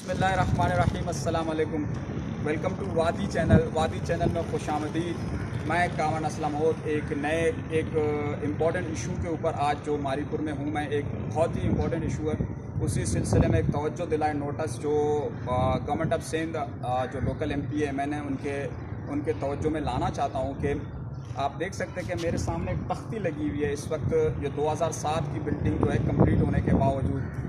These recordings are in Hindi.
बिस्मिल्लाहिर्रहमानिर्रहीम, अस्सलाम वालेकुम। वेलकम टू वादी चैनल में खुशामदीद। मैं कामन असलम और एक इम्पॉर्टेंट इशू के ऊपर आज जो मारीपुर में हूँ मैं, एक बहुत ही इम्पॉर्टेंट इशू है, उसी सिलसिले में एक तवज्जो दिलाए नोटिस जो गवर्नमेंट ऑफ सिंध जो लोकल MP है, मैंने उनके तवज्जो में लाना चाहता हूँ कि आप देख सकते हैं कि मेरे सामने एक तख्ती लगी हुई है इस वक्त। ये 2007 की बिल्डिंग जो है कंप्लीट होने के बावजूद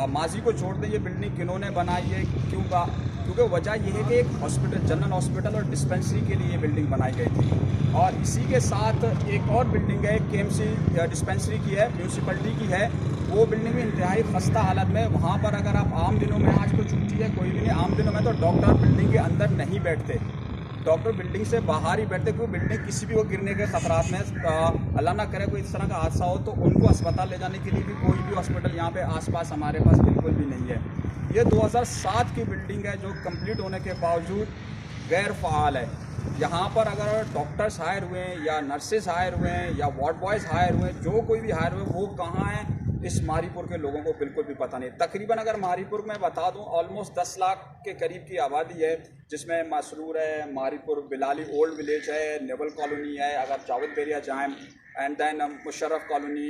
माजी को छोड़ दें, ये बिल्डिंग किन्होंने बनाई है, क्योंकि वजह यह है कि एक हॉस्पिटल, जनरल हॉस्पिटल और डिस्पेंसरी के लिए ये बिल्डिंग बनाई गई थी। और इसी के साथ एक और बिल्डिंग है, KMC डिस्पेंसरी की है, म्यूनसिपलिटी की है। वो बिल्डिंग भी इंतहाई खस्ता हालत में। वहाँ पर अगर आप आम दिनों में, आज तो छुट्टी है, कोई भी नहीं, आम दिनों में तो डॉक्टर बिल्डिंग के अंदर नहीं बैठते, डॉक्टर बिल्डिंग से बाहर ही बैठते, क्योंकि बिल्डिंग किसी भी को गिरने के खतरात में, अल्लाह ना करे कोई इस तरह का हादसा हो तो उनको अस्पताल ले जाने के लिए भी कोई भी हॉस्पिटल यहाँ पे आसपास हमारे पास बिल्कुल भी नहीं है। ये 2007 की बिल्डिंग है जो कंप्लीट होने के बावजूद गैर फ़ाल है। यहाँ पर अगर डॉक्टर्स हायर हुए हैं या नर्सेज हायर हुए हैं या वार्ड बॉयज़ हायर हुए हैं, जो कोई भी हायर हुए, वो कहाँ हैं इस मारीपुर के लोगों को बिल्कुल भी पता नहीं। तकरीबन अगर मारीपुर में बता दूं, ऑलमोस्ट 10 लाख के करीब की आबादी है, जिसमें मसरूर है, मारीपुर, बिलाली ओल्ड विलेज है, नेवल कॉलोनी है, अगर जावेद बेरिया जाएँ, एंड देन मुशर्रफ कॉलोनी,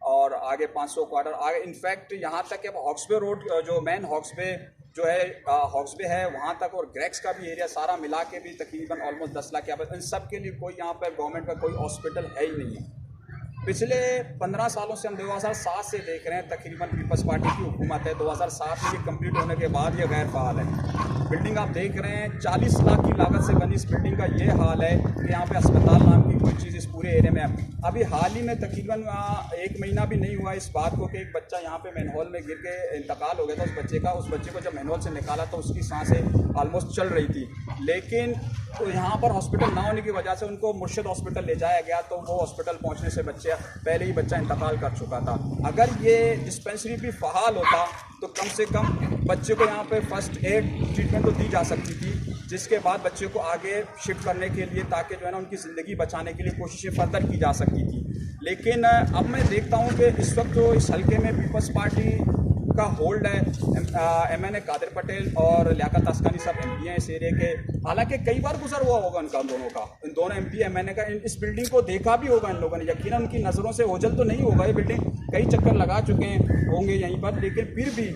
और आगे 500 क्वार्टर आगे, इनफैक्ट यहाँ तक कि हॉक्सबे रोड जो मेन हॉक्सबे जो है, हॉक्सबे है वहाँ तक, और ग्रेक्स का भी एरिया सारा मिला के भी तकरीबन ऑलमोस्ट 10 लाख की आबादी। इन सब के लिए कोई यहाँ पर गवर्नमेंट का कोई हॉस्पिटल है ही नहीं है। पिछले 15 सालों से हम 2007 से देख रहे हैं, तकरीबन पीपल्स पार्टी की हुकूमत है। 2007 में ये कंप्लीट होने के बाद ये गैर फ़ाल है। बिल्डिंग आप देख रहे हैं 40 लाख की लागत से बनी इस बिल्डिंग का ये हाल है कि यहाँ पे अस्पताल नाम की कोई चीज़ इस पूरे एरिया में है। अभी हाल ही में तकरीबन 1 महीना भी नहीं हुआ इस बात को कि एक बच्चा यहाँ पे मैनहोल में गिर के इंतकाल हो गया था। उस बच्चे को जब मैनहोल से निकाला तो उसकी सांसें ऑलमोस्ट चल रही थी, लेकिन तो यहाँ पर हॉस्पिटल ना होने की वजह से उनको मुर्शिद हॉस्पिटल ले जाया गया, तो वो हॉस्पिटल पहुँचने से पहले ही बच्चा इंतकाल कर चुका था। अगर ये डिस्पेंसरी भी फ़हाल होता तो कम से कम बच्चे को यहाँ पे फर्स्ट एड ट्रीटमेंट तो दी जा सकती थी, जिसके बाद बच्चे को आगे शिफ्ट करने के लिए, ताकि जो है ना उनकी ज़िंदगी बचाने के लिए कोशिशें फर्दर की जा सकती थी। लेकिन अब मैं देखता हूँ कि इस वक्त जो इस हल्के में पीपल्स पार्टी का होल्ड है, MNA कादिर पटेल और लियाकत अस्कानी सब MP हैं इस एरिया के। हालांकि कई बार गुजर हुआ होगा इन दोनों MP MNA का, इस बिल्डिंग को देखा भी होगा इन लोगों ने, यकीनन उनकी नज़रों से ओझल तो नहीं होगा। ये बिल्डिंग कई चक्कर लगा चुके होंगे यहीं पर, लेकिन फिर भी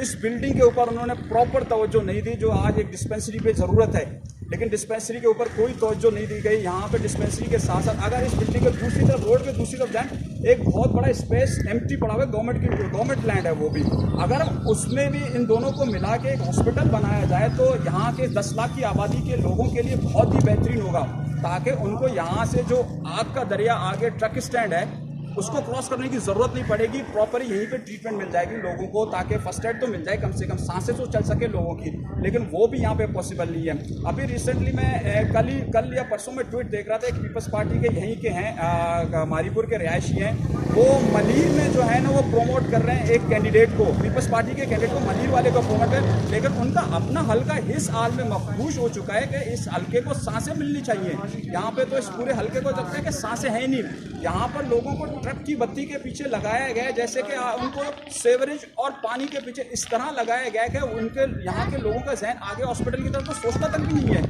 इस बिल्डिंग के ऊपर उन्होंने प्रॉपर तवज्जो नहीं दी, जो आज एक डिस्पेंसरी पे ज़रूरत है। लेकिन डिस्पेंसरी के ऊपर कोई तवज्जो नहीं दी गई। यहाँ पे डिस्पेंसरी के साथ साथ अगर इस बिल्डिंग के दूसरी तरफ, रोड के दूसरी तरफ जाएं, एक बहुत बड़ा स्पेस एम्प्टी पड़ा हुआ है, गवर्नमेंट लैंड है वो भी। अगर उसमें भी इन दोनों को मिला के एक हॉस्पिटल बनाया जाए तो यहाँ के 10 लाख की आबादी के लोगों के लिए बहुत ही बेहतरीन होगा, ताकि उनको यहाँ से जो आग का दरिया आगे ट्रक स्टैंड है उसको क्रॉस करने की ज़रूरत नहीं पड़ेगी। प्रॉपर यहीं पे ट्रीटमेंट मिल जाएगी लोगों को, ताकि फर्स्ट एड तो मिल जाए, कम से कम सांसें तो चल सके लोगों की, लेकिन वो भी यहाँ पे पॉसिबल नहीं है। अभी रिसेंटली मैं कल या परसों में ट्वीट देख रहा था, एक पीपल्स पार्टी के यहीं के हैं, मारीपुर के रिहायशी हैं, वो मलीर में जो है ना वो प्रोमोट कर रहे हैं एक कैंडिडेट को, पीपल्स पार्टी के कैंडिडेट को, मलीर वाले को प्रोमोट कर, लेकिन उनका अपना हल्का इस हाल में मखबूश हो चुका है कि इस हल्के को सांसें मिलनी चाहिए। यहाँ पे तो इस पूरे हल्के को लगता है कि सांसें हैं ही नहीं। यहाँ पर लोगों को ट्रक की बत्ती के पीछे लगाया गया है, जैसे कि उनको सेवरेज और पानी के पीछे इस तरह लगाया गया है कि उनके यहाँ के लोगों का जहन आगे हॉस्पिटल की तरफ तो सोचता तक भी नहीं है।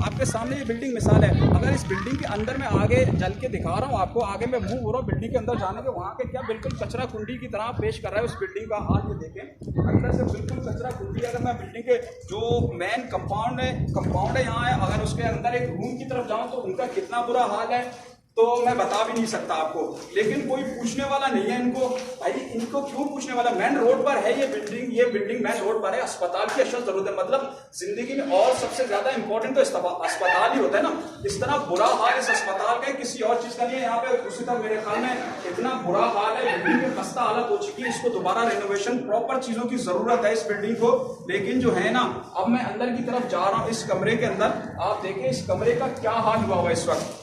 आपके सामने ये बिल्डिंग मिसाल है। अगर इस बिल्डिंग के अंदर में आगे जल के दिखा रहा हूँ आपको, आगे मैं मूव हो रहा हूँ बिल्डिंग के अंदर जाने के, वहाँ के क्या बिल्कुल कचरा कुंडी की तरह पेश कर रहा है उस बिल्डिंग का हाल। ये देखें, अंदर से बिल्कुल कचरा कुंडी। अगर मैं बिल्डिंग के जो मेन कंपाउंड है यहाँ है, अगर उसके अंदर एक रूम की तरफ जाऊँ तो उनका कितना बुरा हाल है तो मैं बता भी नहीं सकता आपको। लेकिन कोई पूछने वाला नहीं है इनको, भाई इनको क्यों पूछने वाला? मेन रोड पर है ये बिल्डिंग मेन रोड पर है, अस्पताल की अशद जरूरत है। मतलब जिंदगी में और सबसे ज्यादा इंपॉर्टेंट तो अस्पताल ही होता है ना। इस तरह बुरा हाल इस अस्पताल का किसी और चीज का नहीं है। यहाँ पे उसी तरह मेरे ख्याल में इतना बुरा हाल है, बिल्डिंग की खस्ता हालत हो चुकी है, इसको दोबारा रेनोवेशन, प्रॉपर चीजों की जरूरत है इस बिल्डिंग को। लेकिन जो है ना, अब मैं अंदर की तरफ जा रहा हूँ, इस कमरे के अंदर आप देखें इस कमरे का क्या हाल हुआ इस वक्त।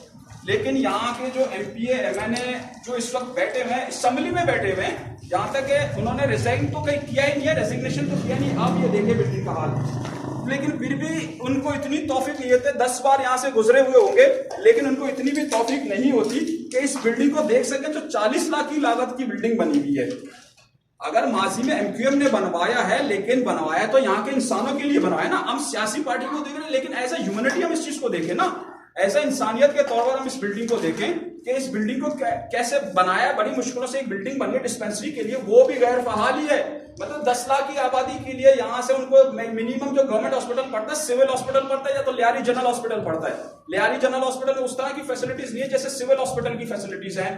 लेकिन यहाँ के जो MP MNA जो इस वक्त बैठे हुए हैं, असेंबली में बैठे हुए हैं, यहाँ तक कि उन्होंने रिजाइन तो कहीं किया ही नहीं है, रेजिग्नेशन तो किया नहीं। आप ये देखें बिल्डिंग का हाल। लेकिन फिर भी उनको इतनी तौफीक नहीं होती, 10 बार यहाँ से गुजरे हुए होंगे, लेकिन उनको इतनी भी तौफीक नहीं होती कि इस बिल्डिंग को देख सकें जो 40 लाख की लागत की बिल्डिंग बनी हुई है। अगर माजी में एमक्यूएम ने बनवाया है, लेकिन बनवाया तो यहाँ के इंसानों के लिए बनवाया ना। हम सियासी पार्टी को देख रहे हैं, लेकिन एज ए ह्यूमैनिटी हम इस चीज को देखें ना, ऐसा इंसानियत के तौर पर हम इस बिल्डिंग को देखें कि इस बिल्डिंग को कैसे बनाया। बड़ी मुश्किलों से एक बिल्डिंग बनी है डिस्पेंसरी के लिए, वो भी गैर फहाली है। मतलब 10 लाख की आबादी के लिए यहाँ से उनको मिनिमम जो गवर्नमेंट हॉस्पिटल पड़ता है, सिविल हॉस्पिटल पड़ता है या तो लियारी जनरल हॉस्पिटल पड़ता है। लियारी जनरल हॉस्पिटल में उस तरह की फैसिलिटीज नहीं है जैसे सिविल हॉस्पिटल की फैसिलिटीज है,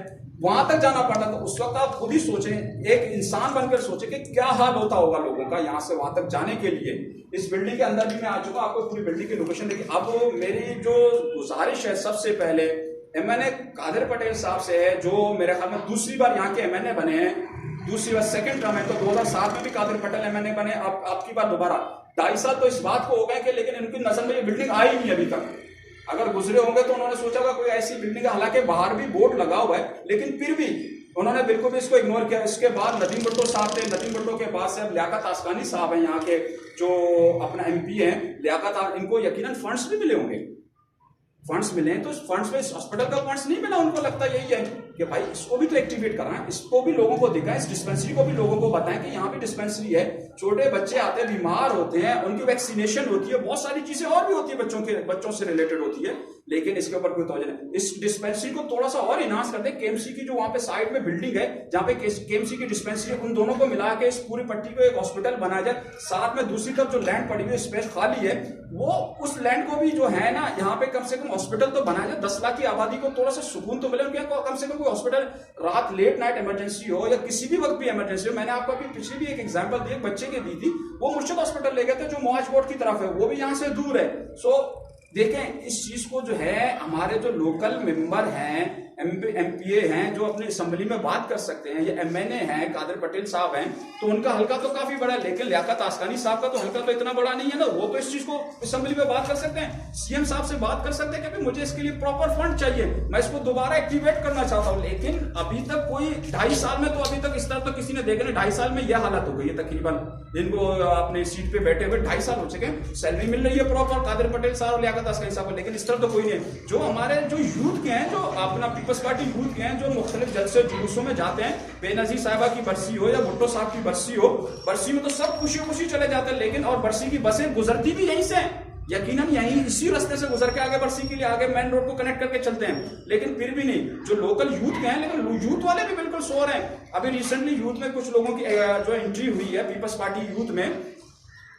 वहां तक जाना पड़ता। तो उस वक्त आप खुद ही सोचें, एक इंसान बनकर सोचें कि क्या हाल होता होगा लोगों का यहाँ से वहां तक जाने के लिए। इस बिल्डिंग के अंदर भी मैं आ चुका, आपको पूरी बिल्डिंग की लोकेशन देखिए। अब मेरी जो गुजारिश है, सबसे पहले एमएनए कादिर पटेल साहब से है, जो मेरे ख्याल में दूसरी बार यहाँ के एमएनए बने हैं, दूसरी बार सेकंड टर्म है। तो 2007 में भी कादिर पटेल एमएनए बने, अब आपकी बार दोबारा 2.5 साल तो इस बात को हो गए कि, लेकिन इनकी नजर में ये बिल्डिंग आई नहीं अभी तक। अगर गुजरे होंगे तो उन्होंने सोचा होगा कोई ऐसी बिल्डिंग है, हालांकि बाहर भी बोर्ड लगा हुआ है, लेकिन फिर भी उन्होंने बिल्कुल भी इसको इग्नोर किया। इसके बाद नदीम भुट्टो साहब थे, नदीम भुट्टो के बाद से अब लियाकत आसकानी साहब हैं यहाँ के, जो अपना एमपी हैं लियाकत। इनको यकीनन फंड्स भी मिले होंगे, फंड्स मिले हैं, तो फंड्स में इस हॉस्पिटल का फंड्स नहीं मिला। उनको लगता यही है कि भाई इसको भी तो एक्टिवेट कराएं, इसको भी लोगों को दिखाएं, इस डिस्पेंसरी को भी लोगों को बताएं कि यहाँ भी डिस्पेंसरी है। छोटे बच्चे आते हैं, बीमार होते हैं, उनकी वैक्सीनेशन होती है, बहुत सारी चीजें और भी होती है बच्चों से रिलेटेड होती है, लेकिन इसके ऊपर कोई तवज्जो नहीं। इस डिस्पेंसरी को थोड़ा सा और इनहांस कर दें। केएमसी की जो वहां पे साइड में बिल्डिंग है, जहां पे केएमसी की डिस्पेंसरी है, उन दोनों को मिला के इस पूरी पट्टी को एक हॉस्पिटल बनाया जाए। साथ में दूसरी तरफ जो लैंड पड़ी हुई स्पेस खाली है, वो उस लैंड को भी जो है ना, यहाँ पे कम से कम हॉस्पिटल तो बनाया जाए। 10 लाख की आबादी को थोड़ा सा सुकून तो मिले, उनके कम से कम कोई हॉस्पिटल, रात लेट नाइट इमरजेंसी हो या किसी भी वक्त भी इमरजेंसी हो। मैंने आपको अभी पिछली भी एक एग्जांपल दी, एक बच्चे की दी थी, वो मुर्शिद हॉस्पिटल ले गए थे जो मोहाज कोट की तरफ है, वो भी यहाँ से दूर है। सो देखें, इस चीज को जो है हमारे जो लोकल मेंबर हैं, एमपीए हैं, जो अपनी असेंबली में बात कर सकते हैं, ये एमएनए हैं, कादिर पटेल साहब हैं, तो उनका हल्का तो काफी बड़ा है, लेकिन लियाकत आसकानी साहब का तो हल्का तो इतना बड़ा नहीं है ना। वो तो इस चीज को असेंबली में बात कर सकते हैं, सीएम साहब से बात कर सकते हैं कि मुझे इसके लिए प्रॉपर फंड चाहिए, मैं इसको दोबारा एक्टिवेट करना चाहता हूं। लेकिन अभी तक कोई 2.5 साल में तो अभी तक इस तरह तो किसी ने देखा नहीं। 2.5 साल में यह हालत हो गई है तकरीबन, इनको अपनी सीट पे बैठे हुए 2.5 साल हो चुके, सैलरी मिल रही है प्रॉपर कादिर पटेल साहब और लियाकत आसकानी साहब को, लेकिन इस तरह तो कोई नहीं है। जो हमारे जो यूथ के हैं, जो अपना पीपल्स पार्टी यूथ के हैं, जो मुख्तलिफ जलसे जुलूसों में जाते हैं, बेनजीर साहिबा की बरसी हो या भुट्टो साहब की बरसी हो, बरसी में तो सब खुशी खुशी चले जाते हैं, लेकिन और बरसी की बसें गुजरती भी यहीं से, यकीनन यहीं इसी रास्ते से गुजर के आगे बरसी के लिए आगे मेन रोड को कनेक्ट करके चलते हैं, लेकिन फिर भी नहीं। जो लोकल यूथ के हैं, लेकिन यूथ वाले भी बिल्कुल सो रहे हैं। अभी रिसेंटली यूथ में कुछ लोगों की जो एंट्री हुई है पीपल्स पार्टी यूथ में,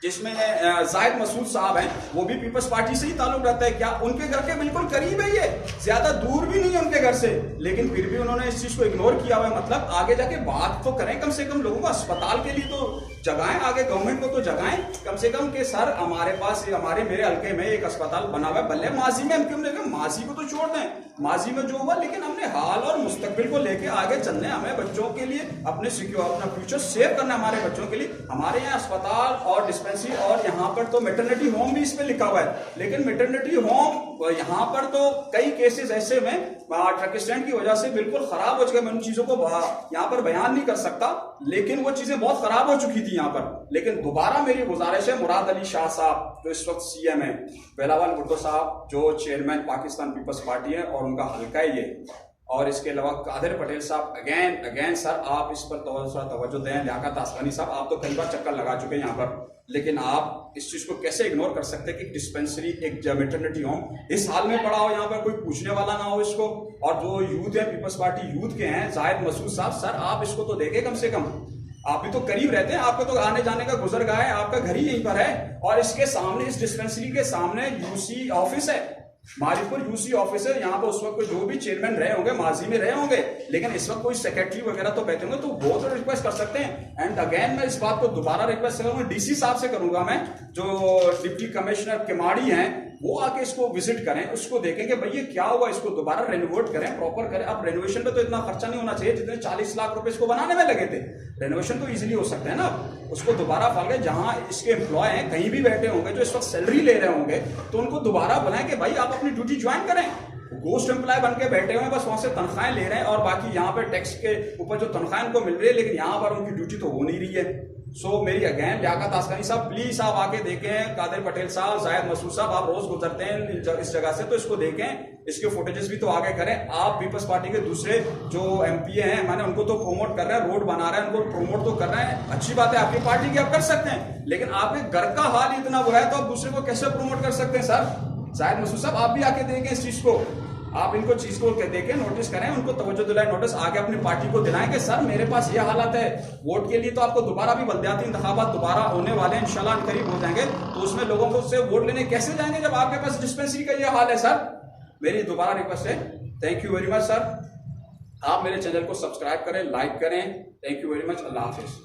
जिसमें जाहिद मसूद साहब हैं, वो भी पीपल्स पार्टी से ही ताल्लुक रखता है। क्या उनके घर के बिल्कुल करीब है, ये ज्यादा दूर भी नहीं है उनके घर से, लेकिन फिर भी उन्होंने इस चीज को इग्नोर किया हुआ है। मतलब आगे जाके बात तो करें, कम से कम लोगों को अस्पताल के लिए तो जगाएं, आगे गवर्नमेंट को तो जगाएं कम से कम कि सर हमारे पास मेरे हल्के में एक अस्पताल बना हुआ है। भले माजी में हम क्यों नहीं, माजी को तो छोड़ दें, माजी में जो हुआ, लेकिन हमने हाल और मुस्तकबिल को लेके आगे चलने, हमें बच्चों के लिए अपने अपना फ्यूचर सेव करना, हमारे बच्चों के लिए। हमारे यहाँ अस्पताल और डिस्पेंसरी और यहाँ पर तो मैटरनिटी होम भी इस पे लिखा हुआ है, लेकिन मैटरनिटी होम यहाँ पर तो कई केसेस ऐसे में ट्रक स्टैंड की वजह से बिल्कुल खराब हो चुके। मैं उन चीजों को यहाँ पर बयान नहीं कर सकता, लेकिन वो चीजें बहुत खराब हो चुकी थी यहाँ पर। लेकिन दोबारा मेरी गुजारिश है, मुराद अली शाह साहब जो इस वक्त सीएम है, बेलावल भुट्टो साहब जो चेयरमैन पाकिस्तान पीपल्स पार्टी है और उनका हल्का है ये, और इसके अलावा कादिर पटेल साहब, अगेन सर आप इस पर थोड़ा तवज्जो दें। लियाकत आसकानी साहब, आप तो कई बार चक्कर लगा चुके हैं यहाँ पर, लेकिन आप इस चीज को कैसे इग्नोर कर सकते हैं कि डिस्पेंसरी, एक मैटरनिटी होम इस हाल में पड़ा हो, यहाँ पर कोई पूछने वाला ना हो इसको। और जो यूथ है, पीपल्स पार्टी यूथ के हैं, जाहिद मसूद साहब, सर आप इसको तो देखें कम से कम, आप भी तो करीब रहते हैं, आपको तो आने जाने का गुजरगाह है, आपका घर ही यहीं पर है, और इसके सामने, इस डिस्पेंसरी के सामने यूसी ऑफिस है, मारीपुर यूसी ऑफिस है। यहाँ पर उस वक्त जो भी चेयरमैन रहे होंगे, माजी में रहे होंगे, लेकिन इस वक्त कोई सेक्रेटरी वगैरह तो बैठे होंगे, तो वो तो रिक्वेस्ट कर सकते हैं। एंड अगेन मैं इस बात को दोबारा रिक्वेस्ट करूंगा, डीसी साहब से करूंगा मैं, जो डिप्टी कमिश्नर केमाड़ी हैं, वो आके इसको विजिट करें, उसको देखें कि भाई ये क्या हुआ, इसको दोबारा रेनोवेट करें, प्रॉपर करें। अब रेनोवेशन में तो इतना खर्चा नहीं होना चाहिए जितने 40 लाख रुपए इसको बनाने में लगे थे। रेनोवेशन तो इजीली हो सकता है ना, उसको दोबारा फाल, जहां इसके एम्प्लॉय हैं कहीं भी बैठे होंगे, जो इस वक्त सैलरी ले रहे होंगे, तो उनको दोबारा बुलाएं कि भाई आप अपनी ड्यूटी ज्वाइन करें। गोस्ट एम्प्लॉय बन के बैठे हुए हैं, बस वहां से तनख्वाहें ले रहे हैं, और बाकी यहाँ पे टैक्स के ऊपर जो तनख्वाहें उनको मिल रही है, लेकिन यहाँ पर उनकी ड्यूटी तो हो नहीं रही है। सो मेरी अगेन लियाकत आसकानी साहब, प्लीज आप आके देखें, कादिर पटेल साहब, जायद मसूद साहब, आप रोज गुजरते हैं इस जगह से, तो इसको देखें, इसके फुटेजेस भी तो आगे करें। आप पीपल्स पार्टी के दूसरे जो एमपी हैं, मैंने उनको तो प्रमोट कर रहे हैं, रोड बना रहे हैं, उनको प्रमोट तो कर रहे हैं, अच्छी बात है, आपकी पार्टी की आप कर सकते हैं, लेकिन आपके घर का हाल इतना बुरा है तो आप दूसरे को कैसे प्रमोट कर सकते हैं सर? जायद मसूद साहब, आप भी आके देखें इस चीज को, आप इनको चीज को देखें, नोटिस करें, उनको तवज्जो दिलाएं, नोटिस आगे अपनी पार्टी को दिलाएं कि सर मेरे पास ये हालात है, वोट के लिए तो आपको दोबारा भी बल्दियाती इंतखाबात दोबारा होने वाले हैं, इंशाल्लाह करीब हो जाएंगे, तो उसमें लोगों को से वोट लेने कैसे जाएंगे जब आपके पास डिस्पेंसरी का ये हाल है सर? मेरी दोबारा रिक्वेस्ट है, thank you very much sir, आप मेरे चैनल को सब्सक्राइब करें, लाइक करें, thank you very much, Allah Hafiz.